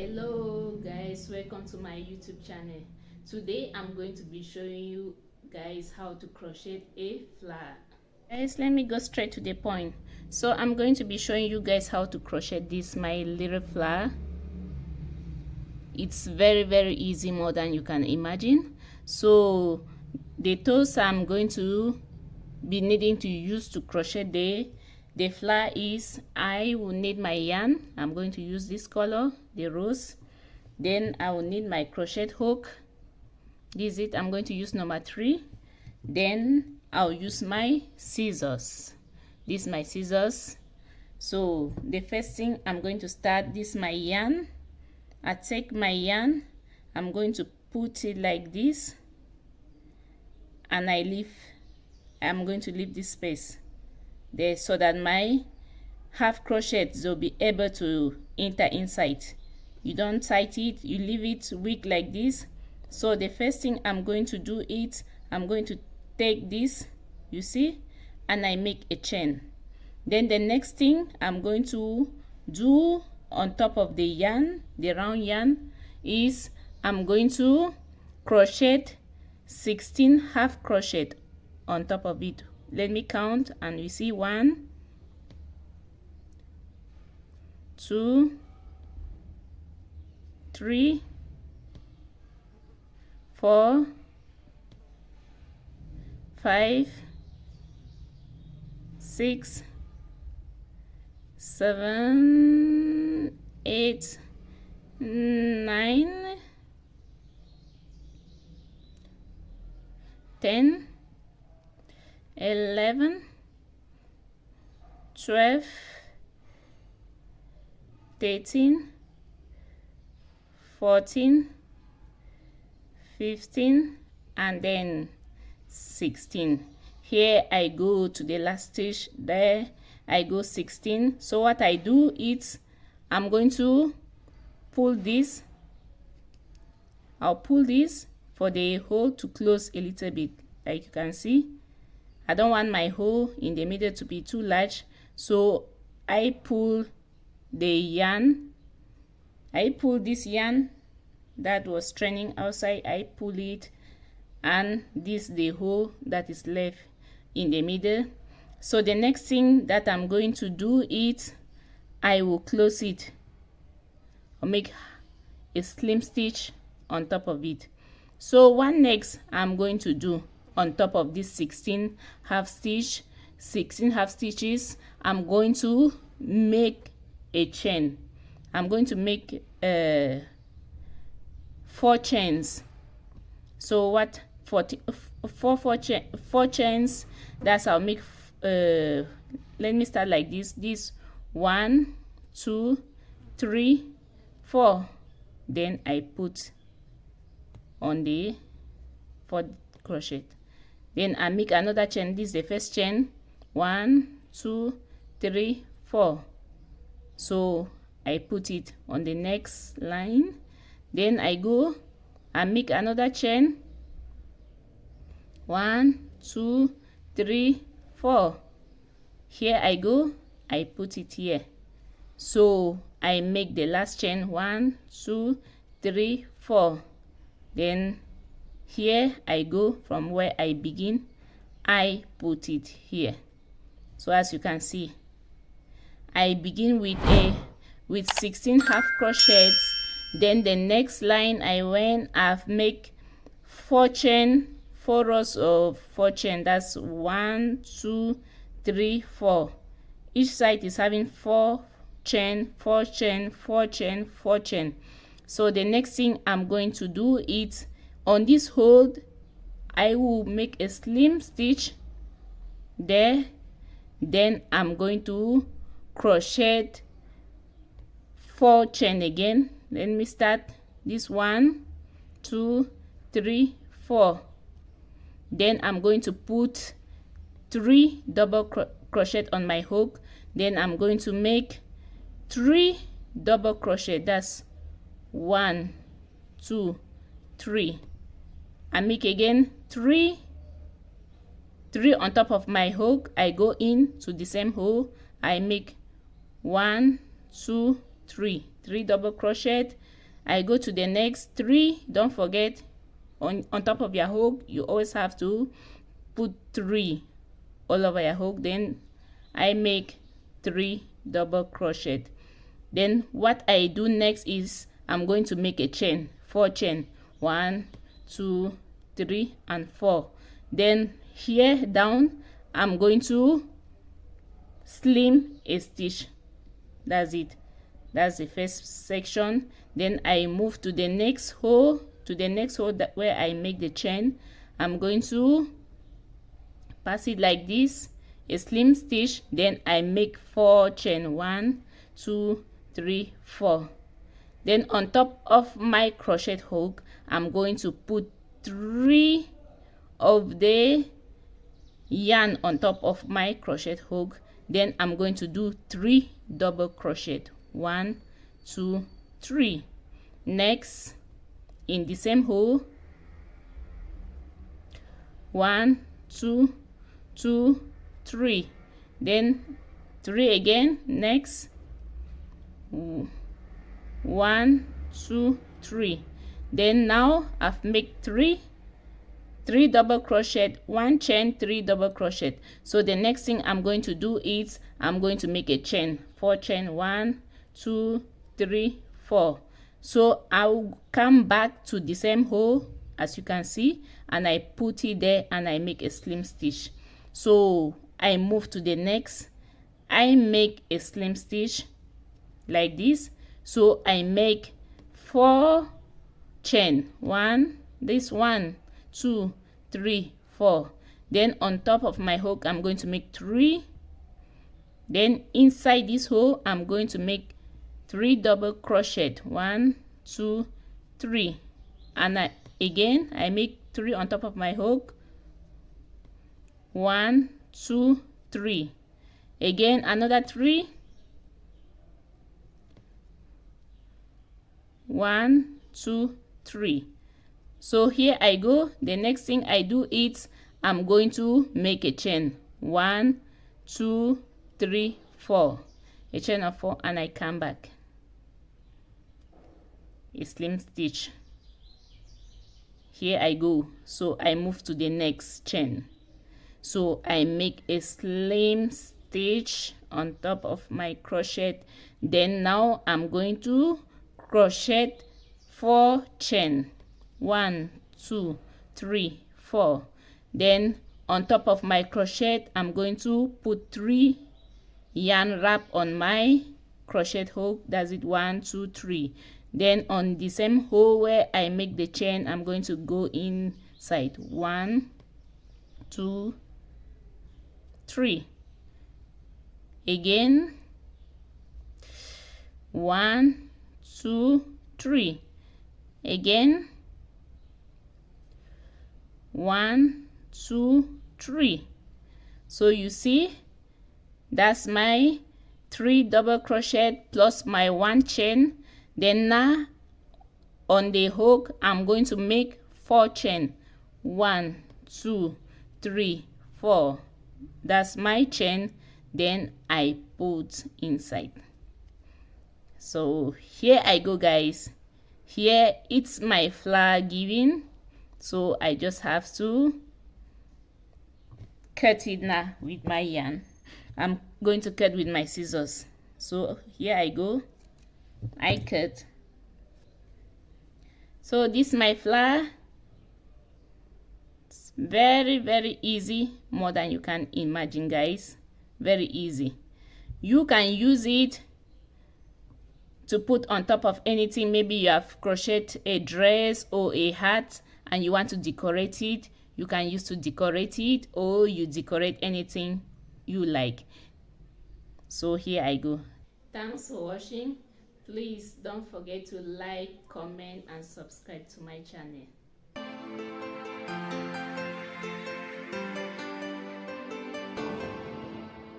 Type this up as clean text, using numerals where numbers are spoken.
Hello guys, welcome to my YouTube channel. Today I'm going to be showing you guys how to crochet a flower. Guys, let me go straight to the point. So I'm going to be showing you guys how to crochet this my little flower. It's very easy, more than you can imagine. So the tools I'm going to be needing to use to crochet the flower is, I will need my yarn. I'm going to use this color, the rose. Then I will need my crochet hook. This is it. I'm going to use number 3. Then I'll use my scissors. This is my scissors. So the first thing I'm going to start, this is my yarn. I take my yarn, I'm going to put it like this, and I'm going to leave this space there so that my half crochet will be able to enter inside. You don't tight it, you leave it weak like this. So the first thing I'm going to do is, I'm going to take this, you see, and I make a chain. Then the next thing I'm going to do on top of the yarn, the round yarn, is I'm going to crochet 16 half crochet on top of it. Let me count, and you see 1, 2, 3, 4, 5, 6, 7, 8, 9, 10, 11, 12, 13, 14, 15, and then 16. Here I go to the last stitch, there I go 16. So what I do is, I'm going to pull this. I'll pull this for the hole to close a little bit, like you can see. I don't want my hole in the middle to be too large, so I pull the yarn. I pull this yarn that was straining outside, I pull it, and this the hole that is left in the middle. So the next thing that I'm going to do is, I will close it or make a slim stitch on top of it. So what next I'm going to do on top of this 16 half stitches, I'm going to make a chain. I'm going to make 4 chains. So what, 4 chains, that's I'll make. Let me start like this 1, 2, 3, 4. Then I put on the 4 crochet. Then I make another chain. This is the first chain, 1, 2, 3, 4. So I put it on the next line. Then I go and make another chain, 1, 2, 3, 4. Here I go, I put it here. So I make the last chain, 1, 2, 3, 4. Then here I go from where I begin, I put it here. So as you can see, I begin with 16 half crochets. Then the next line I've make 4 rows of 4 chain. That's 1, 2, 3, 4. Each side is having 4 chain, 4 chain, 4 chain, 4 chain. So the next thing I'm going to do is, on this hold, I will make a slim stitch there. Then I'm going to crochet 4 chain again. Let me start this 1, 2, 3, 4. Then I'm going to put 3 double crochet on my hook. Then I'm going to make 3 double crochet. That's 1, 2, 3. I make again 3 on top of my hook. I go in to the same hole. I make 1, 2, 3 double crochet. I go to the next 3. Don't forget, on top of your hook you always have to put 3 all over your hook. Then I make 3 double crochet. Then what I do next is I'm going to make a chain, 4 chain, 1, 2, 3 and 4. Then here down I'm going to slim a stitch. That's it. That's the first section. Then I move to the next hole, that where I make the chain. I'm going to pass it like this, a slim stitch. Then I make 4 chain, 1, 2, 3, 4. Then on top of my crochet hook I'm going to put 3 of the yarn on top of my crochet hook. Then I'm going to do 3 double crochet, 1, 2, 3. Next, in the same hole, 1, 2, 2, 3. Then 3 again. Next, 1, 2, 3. Then now I've made 3 double crochet, 1 chain, 3 double crochet. So the next thing I'm going to do is I'm going to make a chain, 4 chain, 1, 2, 3, 4. So I'll come back to the same hole as you can see, and I put it there and I make a slim stitch. So I move to the next, I make a slim stitch like this. So I make 4 chain, 1, this 1, 2, 3, 4. Then on top of my hook I'm going to make 3. Then inside this hole I'm going to make 3 double crochet, 1, 2, 3. And again I make 3 on top of my hook, 1, 2, 3. Again another 3, 1, 2, 3. So here I go. The next thing I do is I'm going to make a chain, 1, 2, 3, 4, a chain of 4, and I come back, a slim stitch. Here I go. So I move to the next chain. So I make a slim stitch on top of my crochet. Then now I'm going to crochet 4 chain, 1, 2, 3, 4. Then on top of my crochet I'm going to put 3 yarn wrap on my crochet hook. That's it, 1, 2, 3. Then on the same hole where I make the chain I'm going to go inside, 1, 2, 3. Again, 1, 2, 3. Again, 1, 2, 3. So you see, that's my 3 double crochet plus my 1 chain. Then now on the hook I'm going to make 4 chain, 1, 2, 3, 4. That's my chain. Then I put inside. So here I go, guys. Here it's my flower giving, so I just have to cut it now with my yarn. I'm going to cut with my scissors. So here I go, I cut. So this is my flower. It's very, very easy, more than you can imagine, guys. Very easy. You can use it to put on top of anything. Maybe you have crocheted a dress or a hat and you want to decorate it. You can use to decorate it, or you decorate anything you like. So here I go. Thanks for watching. Please don't forget to like, comment and subscribe to my channel.